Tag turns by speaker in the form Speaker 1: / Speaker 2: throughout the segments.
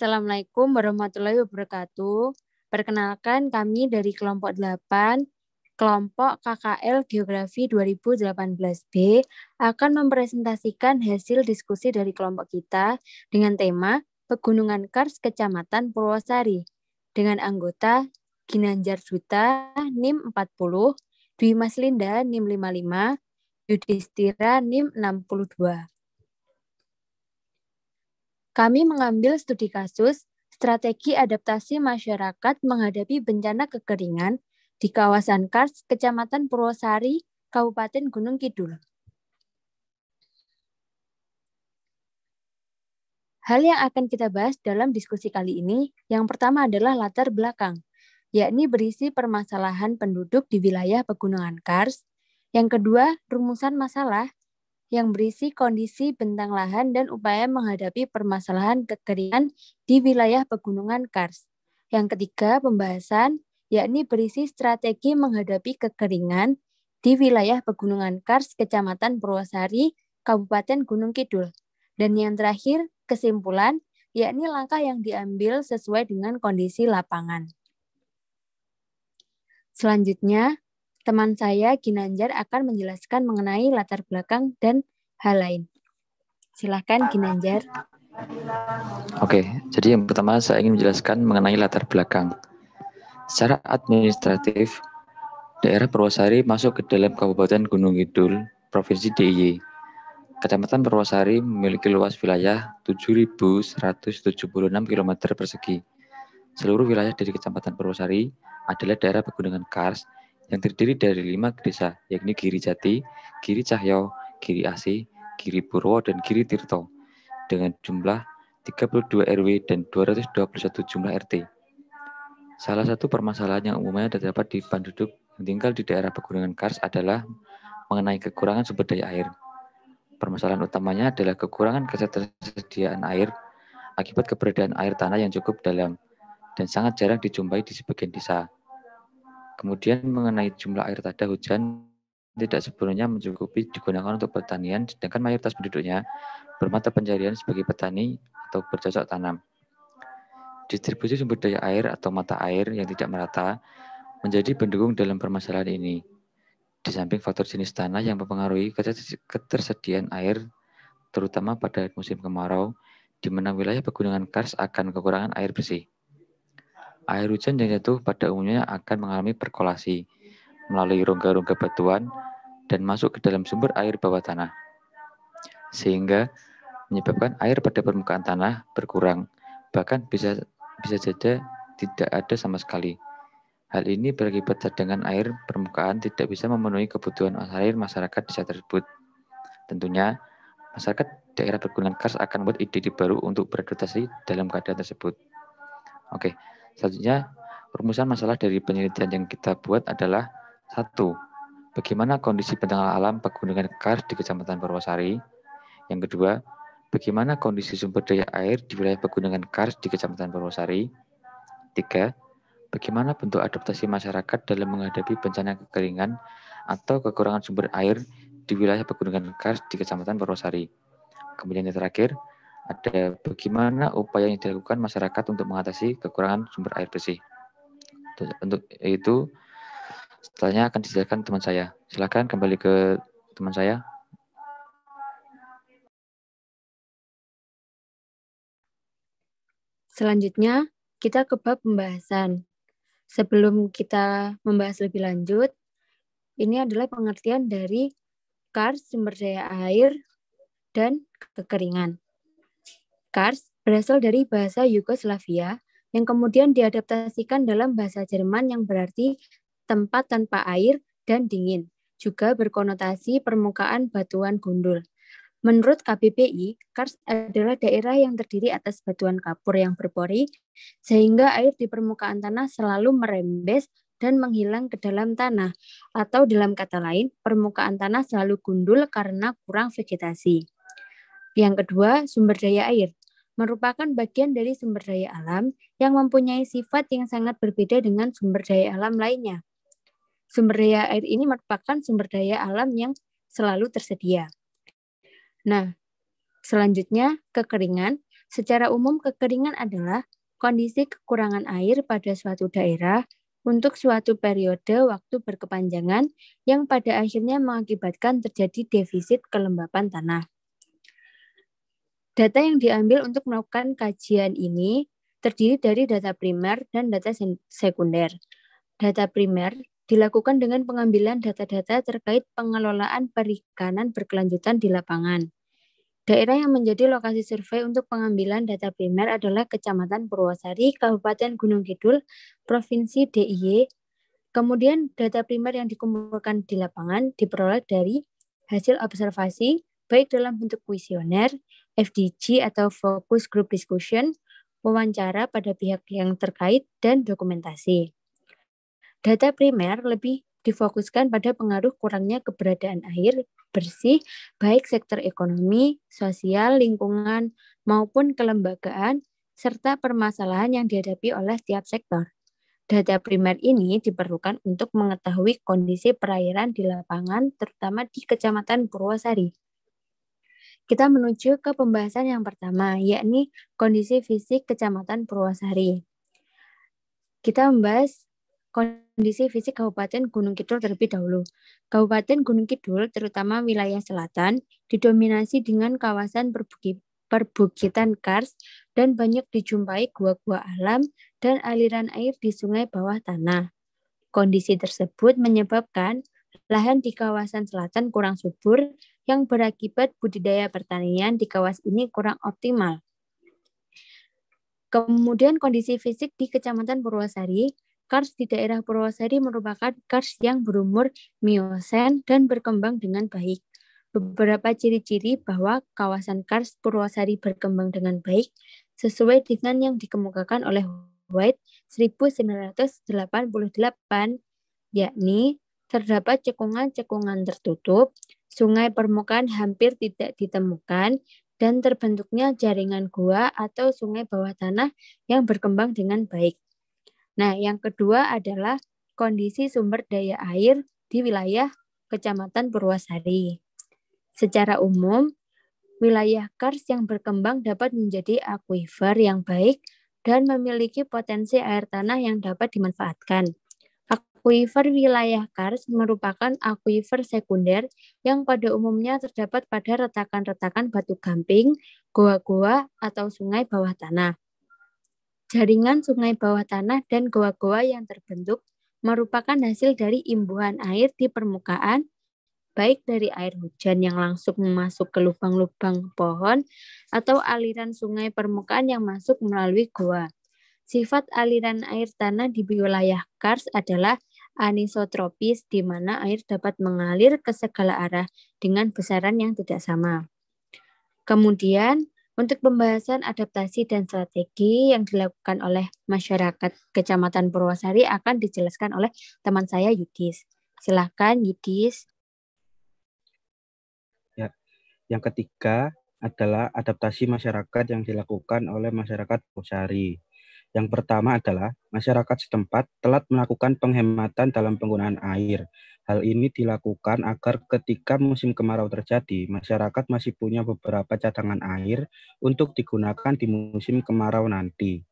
Speaker 1: Assalamualaikum warahmatullahi wabarakatuh. Perkenalkan kami dari kelompok 8, kelompok KKL Geografi 2018B akan mempresentasikan hasil diskusi dari kelompok kita dengan tema Pegunungan Kars Kecamatan Purwosari dengan anggota Ginanjar Duta NIM 40, Dwi Maslinda NIM 55, Yudhistira NIM 62. Kami mengambil studi kasus strategi adaptasi masyarakat menghadapi bencana kekeringan di kawasan Kars, Kecamatan Purwosari, Kabupaten Gunung Kidul. Hal yang akan kita bahas dalam diskusi kali ini, yang pertama adalah latar belakang, yakni berisi permasalahan penduduk di wilayah Pegunungan Kars. Yang kedua, rumusan masalah, yang berisi kondisi bentang lahan dan upaya menghadapi permasalahan kekeringan di wilayah Pegunungan Kars. Yang ketiga, pembahasan, yakni berisi strategi menghadapi kekeringan di wilayah Pegunungan Kars, Kecamatan Purwosari, Kabupaten Gunung Kidul. Dan yang terakhir, kesimpulan, yakni langkah yang diambil sesuai dengan kondisi lapangan. Selanjutnya, teman saya, Ginanjar, akan menjelaskan mengenai latar belakang dan hal lain. Silakan, Ginanjar.
Speaker 2: Oke, jadi yang pertama saya ingin menjelaskan mengenai latar belakang. Secara administratif, daerah Purwosari masuk ke dalam Kabupaten Gunung Kidul, Provinsi DIY. Kecamatan Purwosari memiliki luas wilayah 7.176 km persegi. Seluruh wilayah dari Kecamatan Purwosari adalah daerah Pegunungan Kars yang terdiri dari 5 desa, yakni Giri Jati, Giri Cahyo, Giri Asih, Giri Purwo, dan Giri Tirto, dengan jumlah 32 RW dan 221 jumlah RT. Salah satu permasalahan yang umumnya terdapat di penduduk yang tinggal di daerah Pegunungan Kars adalah mengenai kekurangan sumber daya air. Permasalahan utamanya adalah kekurangan ketersediaan air akibat keberadaan air tanah yang cukup dalam dan sangat jarang dijumpai di sebagian desa. Kemudian mengenai jumlah air tada hujan tidak sepenuhnya mencukupi digunakan untuk pertanian, sedangkan mayoritas penduduknya bermata pencarian sebagai petani atau bercocok tanam. Distribusi sumber daya air atau mata air yang tidak merata menjadi pendukung dalam permasalahan ini. Di samping faktor jenis tanah yang mempengaruhi ketersediaan air, terutama pada musim kemarau, di mana wilayah Pegunungan Kars akan kekurangan air bersih. Air hujan yang jatuh pada umumnya akan mengalami perkolasi melalui rongga-rongga batuan dan masuk ke dalam sumber air bawah tanah, sehingga menyebabkan air pada permukaan tanah berkurang, bahkan bisa saja tidak ada sama sekali. Hal ini berakibat cadangan air permukaan tidak bisa memenuhi kebutuhan air masyarakat desa tersebut. Tentunya, masyarakat daerah Pegunungan Kars akan membuat ide baru untuk beradaptasi dalam keadaan tersebut. Oke, selanjutnya rumusan masalah dari penelitian yang kita buat adalah 1. Bagaimana kondisi bentang alam Pegunungan Kars di Kecamatan Purwosari? Yang kedua, bagaimana kondisi sumber daya air di wilayah Pegunungan Kars di Kecamatan Purwosari? 3. Bagaimana bentuk adaptasi masyarakat dalam menghadapi bencana kekeringan atau kekurangan sumber air di wilayah Pegunungan Kars di Kecamatan Purwosari? Kemudian yang terakhir, ada bagaimana upaya yang dilakukan masyarakat untuk mengatasi kekurangan sumber air bersih. Untuk itu, setelahnya akan dijelaskan teman saya. Silakan kembali ke teman saya.
Speaker 1: Selanjutnya, kita ke bab pembahasan. Sebelum kita membahas lebih lanjut, ini adalah pengertian dari Kars, sumber daya air, dan kekeringan. Kars berasal dari bahasa Yugoslavia yang kemudian diadaptasikan dalam bahasa Jerman yang berarti tempat tanpa air dan dingin, juga berkonotasi permukaan batuan gundul. Menurut KBBI, Kars adalah daerah yang terdiri atas batuan kapur yang berpori, sehingga air di permukaan tanah selalu merembes dan menghilang ke dalam tanah, atau dalam kata lain, permukaan tanah selalu gundul karena kurang vegetasi. Yang kedua, sumber daya air merupakan bagian dari sumber daya alam yang mempunyai sifat yang sangat berbeda dengan sumber daya alam lainnya. Sumber daya air ini merupakan sumber daya alam yang selalu tersedia. Nah, selanjutnya kekeringan. Secara umum, kekeringan adalah kondisi kekurangan air pada suatu daerah untuk suatu periode waktu berkepanjangan yang pada akhirnya mengakibatkan terjadi defisit kelembapan tanah. Data yang diambil untuk melakukan kajian ini terdiri dari data primer dan data sekunder. Data primer dilakukan dengan pengambilan data-data terkait pengelolaan perikanan berkelanjutan di lapangan. Daerah yang menjadi lokasi survei untuk pengambilan data primer adalah Kecamatan Purwosari, Kabupaten Gunung Kidul, Provinsi DIY. Kemudian data primer yang dikumpulkan di lapangan diperoleh dari hasil observasi, baik dalam bentuk kuesioner, FDG atau Focus Group Discussion, wawancara pada pihak yang terkait, dan dokumentasi. Data primer lebih difokuskan pada pengaruh kurangnya keberadaan air bersih, baik sektor ekonomi, sosial, lingkungan, maupun kelembagaan, serta permasalahan yang dihadapi oleh tiap sektor. Data primer ini diperlukan untuk mengetahui kondisi perairan di lapangan, terutama di Kecamatan Purwosari. Kita menuju ke pembahasan yang pertama, yakni kondisi fisik Kecamatan Purwosari. Kita membahas kondisi fisik Kabupaten Gunung Kidul terlebih dahulu. Kabupaten Gunung Kidul, terutama wilayah selatan, didominasi dengan kawasan perbukitan kars dan banyak dijumpai gua-gua alam dan aliran air di sungai bawah tanah. Kondisi tersebut menyebabkan lahan di kawasan selatan kurang subur yang berakibat budidaya pertanian di kawasan ini kurang optimal. Kemudian kondisi fisik di Kecamatan Purwosari, kars di daerah Purwosari merupakan kars yang berumur Miosen dan berkembang dengan baik. Beberapa ciri-ciri bahwa kawasan kars Purwosari berkembang dengan baik sesuai dengan yang dikemukakan oleh White 1988, yakni terdapat cekungan-cekungan tertutup, sungai permukaan hampir tidak ditemukan, dan terbentuknya jaringan gua atau sungai bawah tanah yang berkembang dengan baik. Nah, yang kedua adalah kondisi sumber daya air di wilayah Kecamatan Purwosari. Secara umum, wilayah kars yang berkembang dapat menjadi akuifer yang baik dan memiliki potensi air tanah yang dapat dimanfaatkan. Akuifer wilayah kars merupakan akuifer sekunder yang pada umumnya terdapat pada retakan-retakan batu gamping, goa-goa, atau sungai bawah tanah. Jaringan sungai bawah tanah dan goa-goa yang terbentuk merupakan hasil dari imbuhan air di permukaan, baik dari air hujan yang langsung masuk ke lubang-lubang pohon atau aliran sungai permukaan yang masuk melalui goa. Sifat aliran air tanah di wilayah kars adalah anisotropis, di mana air dapat mengalir ke segala arah dengan besaran yang tidak sama. Kemudian, untuk pembahasan adaptasi dan strategi yang dilakukan oleh masyarakat Kecamatan Purwosari akan dijelaskan oleh teman saya Yudis. Silakan Yudis.
Speaker 3: Ya, yang ketiga adalah adaptasi masyarakat yang dilakukan oleh masyarakat Purwosari. Yang pertama adalah masyarakat setempat telah melakukan penghematan dalam penggunaan air. Hal ini dilakukan agar ketika musim kemarau terjadi, masyarakat masih punya beberapa cadangan air untuk digunakan di musim kemarau nanti.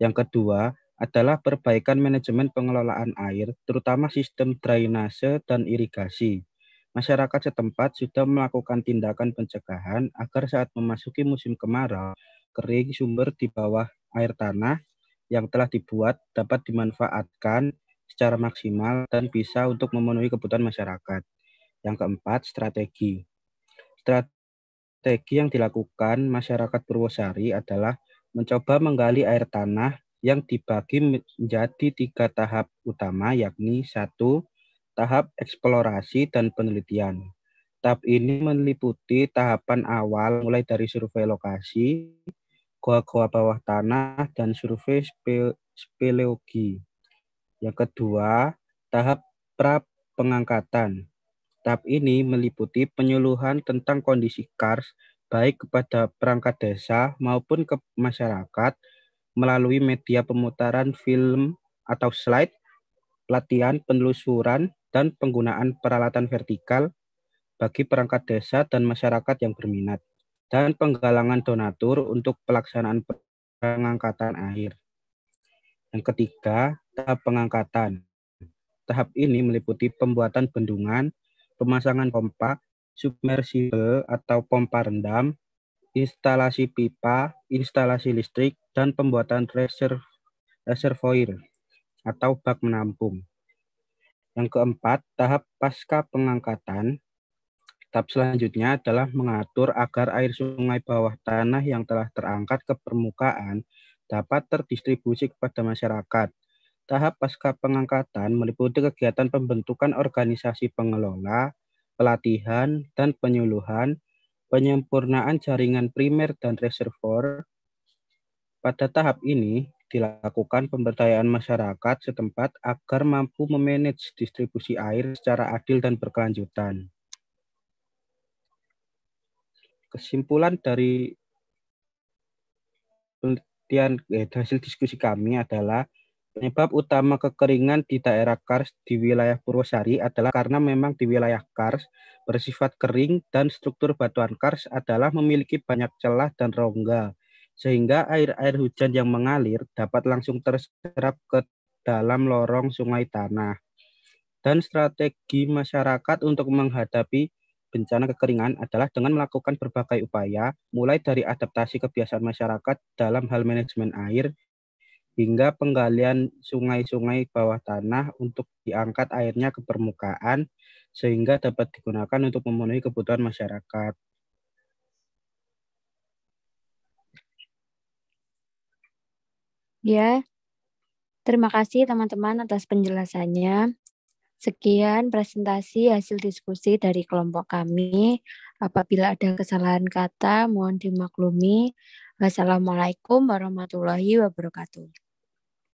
Speaker 3: Yang kedua adalah perbaikan manajemen pengelolaan air, terutama sistem drainase dan irigasi. Masyarakat setempat sudah melakukan tindakan pencegahan agar saat memasuki musim kemarau, kering sumber di bawah air tanah yang telah dibuat dapat dimanfaatkan secara maksimal dan bisa untuk memenuhi kebutuhan masyarakat. Yang keempat, strategi. Strategi yang dilakukan masyarakat Purwosari adalah mencoba menggali air tanah yang dibagi menjadi 3 tahap utama, yakni 1, tahap eksplorasi dan penelitian. Tahap ini meliputi tahapan awal mulai dari survei lokasi, goa-goa bawah tanah, dan survei speleologi. Yang kedua, tahap pra-pengangkatan. Tahap ini meliputi penyuluhan tentang kondisi kars, baik kepada perangkat desa maupun ke masyarakat, melalui media pemutaran film atau slide, pelatihan, penelusuran, dan penggunaan peralatan vertikal bagi perangkat desa dan masyarakat yang berminat. dan penggalangan donatur untuk pelaksanaan pengangkatan air. Yang ketiga, tahap pengangkatan. Tahap ini meliputi pembuatan bendungan, pemasangan pompa, submersibel atau pompa rendam, instalasi pipa, instalasi listrik, dan pembuatan reservoir atau bak menampung. Yang keempat, tahap pasca pengangkatan. Tahap selanjutnya adalah mengatur agar air sungai bawah tanah yang telah terangkat ke permukaan dapat terdistribusi kepada masyarakat. Tahap pasca pengangkatan meliputi kegiatan pembentukan organisasi pengelola, pelatihan, dan penyuluhan, penyempurnaan jaringan primer dan reservoir. Pada tahap ini, dilakukan pemberdayaan masyarakat setempat agar mampu memanage distribusi air secara adil dan berkelanjutan. Kesimpulan dari penelitian hasil diskusi kami adalah penyebab utama kekeringan di daerah Kars di wilayah Purwosari adalah karena memang di wilayah Kars bersifat kering dan struktur batuan Kars adalah memiliki banyak celah dan rongga, sehingga air-air hujan yang mengalir dapat langsung terserap ke dalam lorong sungai tanah. Dan strategi masyarakat untuk menghadapi bencana kekeringan adalah dengan melakukan berbagai upaya, mulai dari adaptasi kebiasaan masyarakat dalam hal manajemen air, hingga penggalian sungai-sungai bawah tanah untuk diangkat airnya ke permukaan, sehingga dapat digunakan untuk memenuhi kebutuhan masyarakat.
Speaker 1: Ya, terima kasih teman-teman atas penjelasannya. Sekian presentasi hasil diskusi dari kelompok kami. Apabila ada kesalahan kata, mohon dimaklumi. Wassalamualaikum warahmatullahi wabarakatuh.